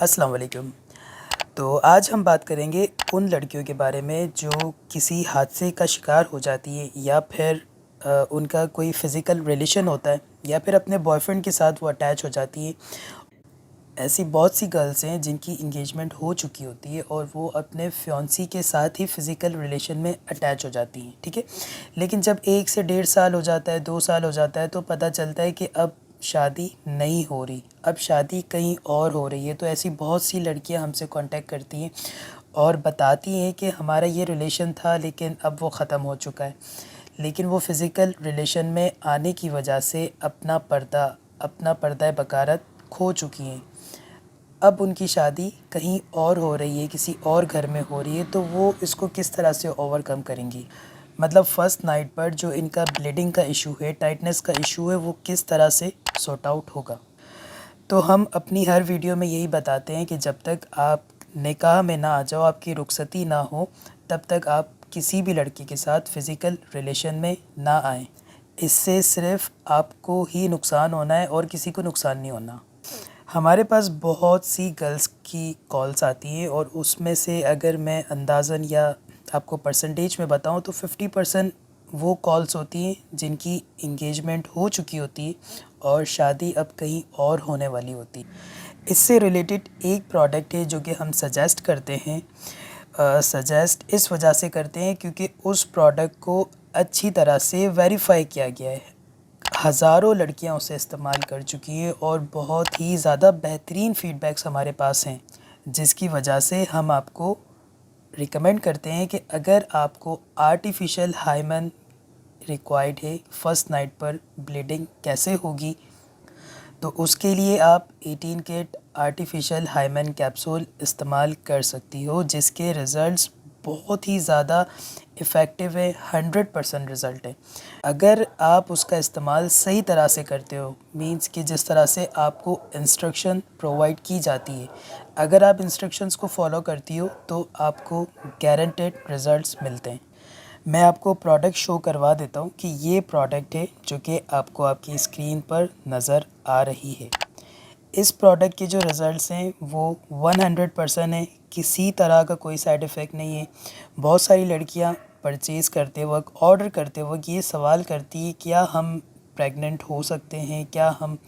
अस्सलाम वालेकुम। तो आज हम बात करेंगे उन लड़कियों के बारे में जो किसी हादसे का शिकार हो जाती हैं या फिर उनका कोई फ़िज़िकल रिलेशन होता है या फिर अपने बॉयफ्रेंड के साथ वो अटैच हो जाती हैं। ऐसी बहुत सी गर्ल्स हैं जिनकी इंगेजमेंट हो चुकी होती है और वो अपने फियांसी के साथ ही फ़िज़िकल रिलेशन में अटैच हो जाती हैं, ठीक है। लेकिन जब 1 से 1.5 साल हो जाता है, 2 साल हो जाता है, तो पता चलता है कि अब शादी नहीं हो रही, अब शादी कहीं और हो रही है। तो ऐसी बहुत सी लड़कियां हमसे कांटेक्ट करती हैं और बताती हैं कि हमारा ये रिलेशन था लेकिन अब वो ख़त्म हो चुका है। लेकिन वो फ़िज़िकल रिलेशन में आने की वजह से अपना पर्दा बकारत खो चुकी हैं। अब उनकी शादी कहीं और हो रही है, किसी और घर में हो रही है, तो वो इसको किस तरह से ओवरकम करेंगी। मतलब फ़र्स्ट नाइट पर जो इनका ब्लीडिंग का इशू है, टाइटनेस का इशू है, वो किस तरह से सॉर्ट आउट होगा। तो हम अपनी हर वीडियो में यही बताते हैं कि जब तक आप निकाह में ना आ जाओ, आपकी रुखसती ना हो, तब तक आप किसी भी लड़की के साथ फ़िज़िकल रिलेशन में ना आएँ। इससे सिर्फ़ आपको ही नुकसान होना है और किसी को नुकसान नहीं होना। हमारे पास बहुत सी गर्ल्स की कॉल्स आती हैं और उसमें से अगर मैं अंदाज़न या आपको परसेंटेज में बताऊं तो 50% वो कॉल्स होती हैं जिनकी इंगेजमेंट हो चुकी होती है और शादी अब कहीं और होने वाली होती है। इससे रिलेटेड एक प्रोडक्ट है जो कि हम सजेस्ट करते हैं। सजेस्ट इस वजह से करते हैं क्योंकि उस प्रोडक्ट को अच्छी तरह से वेरीफाई किया गया है। हज़ारों लड़कियां उसे इस्तेमाल कर चुकी हैं और बहुत ही ज़्यादा बेहतरीन फ़ीडबैक्स हमारे पास हैं, जिसकी वजह से हम आपको रिकमेंड करते हैं कि अगर आपको आर्टिफिशियल हाइमन रिक्वायर्ड है, फ़र्स्ट नाइट पर ब्लीडिंग कैसे होगी, तो उसके लिए आप 18 किट आर्टिफिशियल हाइमन कैप्सूल इस्तेमाल कर सकती हो, जिसके रिज़ल्ट्स बहुत ही ज़्यादा इफ़ेक्टिव है। 100% रिज़ल्ट है अगर आप उसका इस्तेमाल सही तरह से करते हो। मींस कि जिस तरह से आपको इंस्ट्रक्शन प्रोवाइड की जाती है, अगर आप इंस्ट्रक्शंस को फॉलो करती हो तो आपको गारंटेड रिज़ल्ट्स मिलते हैं। मैं आपको प्रोडक्ट शो करवा देता हूँ कि ये प्रोडक्ट है जो कि आपको आपकी स्क्रीन पर नज़र आ रही है। इस प्रोडक्ट के जो रिज़ल्ट्स हैं वो 100% है, किसी तरह का कोई साइड इफ़ेक्ट नहीं है। बहुत सारी लड़कियां परचेज़ करते वक्त, ऑर्डर करते वक्त ये सवाल करती है क्या हम प्रेग्नेंट हो सकते हैं, क्या हम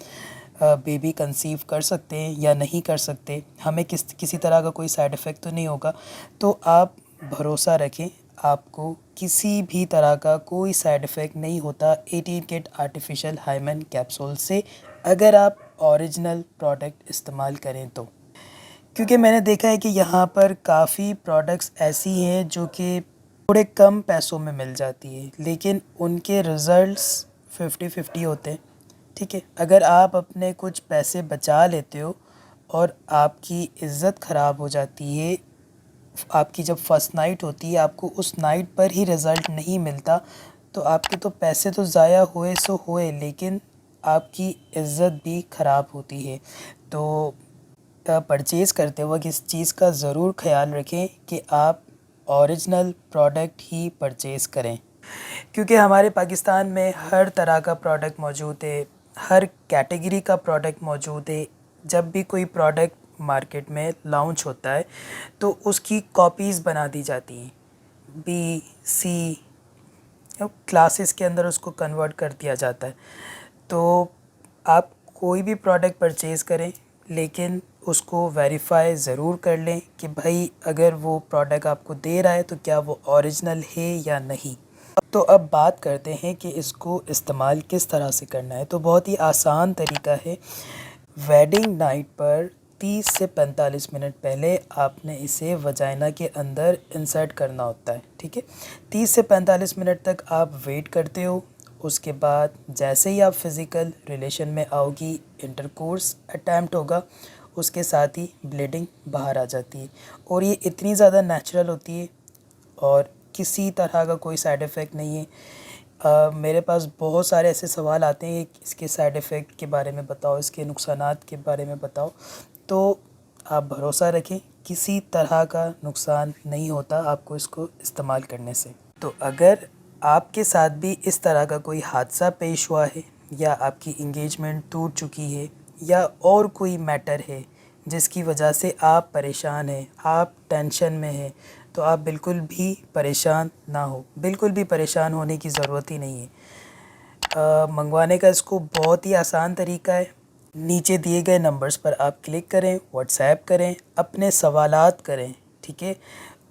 बेबी कंसीव कर सकते हैं या नहीं कर सकते, हमें किसी तरह का कोई साइड इफ़ेक्ट तो नहीं होगा। तो आप भरोसा रखें, आपको किसी भी तरह का कोई साइड इफ़ेक्ट नहीं होता 18 किट आर्टिफिशियल हाइमन कैप्सूल से, अगर आप ओरिजिनल प्रोडक्ट इस्तेमाल करें तो। क्योंकि मैंने देखा है कि यहाँ पर काफ़ी प्रोडक्ट्स ऐसी हैं जो कि थोड़े कम पैसों में मिल जाती है लेकिन उनके रिज़ल्ट्स 50-50 होते हैं, ठीक है। अगर आप अपने कुछ पैसे बचा लेते हो और आपकी इज़्ज़त ख़राब हो जाती है, आपकी जब फर्स्ट नाइट होती है आपको उस नाइट पर ही रिज़ल्ट नहीं मिलता, तो आपके तो पैसे तो ज़ाया हुए सो हुए, लेकिन आपकी इज़्ज़त भी ख़राब होती है। तो परचेज़ करते वक्त इस चीज़ का ज़रूर ख़याल रखें कि आप ओरिजिनल प्रोडक्ट ही परचेज़ करें, क्योंकि हमारे पाकिस्तान में हर तरह का प्रोडक्ट मौजूद है, हर कैटेगरी का प्रोडक्ट मौजूद है। जब भी कोई प्रोडक्ट मार्केट में लॉन्च होता है तो उसकी कॉपीज़ बना दी जाती हैं, बी सी क्लासेस के अंदर उसको कन्वर्ट कर दिया जाता है। तो आप कोई भी प्रोडक्ट परचेज़ करें लेकिन उसको वेरीफाई ज़रूर कर लें कि भाई अगर वो प्रोडक्ट आपको दे रहा है तो क्या वो ओरिजिनल है या नहीं। तो अब बात करते हैं कि इसको इस्तेमाल किस तरह से करना है। तो बहुत ही आसान तरीका है। वेडिंग नाइट पर 30 से 45 मिनट पहले आपने इसे वजाइना के अंदर इंसर्ट करना होता है, ठीक है। 30 से 45 मिनट तक आप वेट करते हो। उसके बाद जैसे ही आप फिज़िकल रिलेशन में आओगी, इंटरकोर्स अटैम्प्ट होगा, उसके साथ ही ब्लीडिंग बाहर आ जाती है और ये इतनी ज़्यादा नेचुरल होती है और किसी तरह का कोई साइड इफ़ेक्ट नहीं है। मेरे पास बहुत सारे ऐसे सवाल आते हैं कि इसके साइड इफ़ेक्ट के बारे में बताओ, इसके नुकसानात के बारे में बताओ। तो आप भरोसा रखें, किसी तरह का नुकसान नहीं होता आपको इसको इस्तेमाल करने से। तो अगर आपके साथ भी इस तरह का कोई हादसा पेश हुआ है या आपकी इंगेजमेंट टूट चुकी है या और कोई मैटर है जिसकी वजह से आप परेशान हैं, आप टेंशन में हैं, तो आप बिल्कुल भी परेशान ना हो, बिल्कुल भी परेशान होने की ज़रूरत ही नहीं है। मंगवाने का इसको बहुत ही आसान तरीका है। नीचे दिए गए नंबर्स पर आप क्लिक करें, व्हाट्सएप करें, अपने सवालात करें, ठीक है।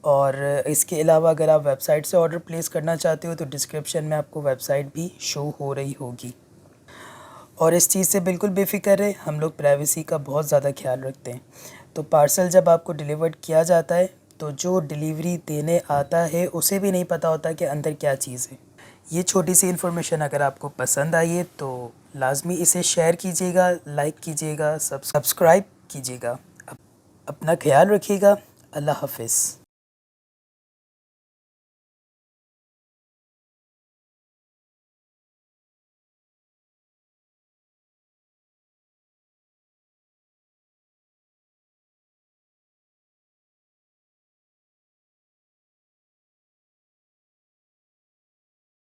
और इसके अलावा अगर आप वेबसाइट से ऑर्डर प्लेस करना चाहते हो तो डिस्क्रिप्शन में आपको वेबसाइट भी शो हो रही होगी। और इस चीज़ से बिल्कुल बेफ़िक्र है, हम लोग प्राइवेसी का बहुत ज़्यादा ख्याल रखते हैं। तो पार्सल जब आपको डिलीवर्ड किया जाता है तो जो डिलीवरी देने आता है उसे भी नहीं पता होता कि अंदर क्या चीज़ है। ये छोटी सी इन्फॉर्मेशन अगर आपको पसंद आई है तो लाजमी इसे शेयर कीजिएगा, लाइक कीजिएगा, सब्सक्राइब कीजिएगा। अपना ख्याल रखिएगा। अल्लाह हाफ़िज़।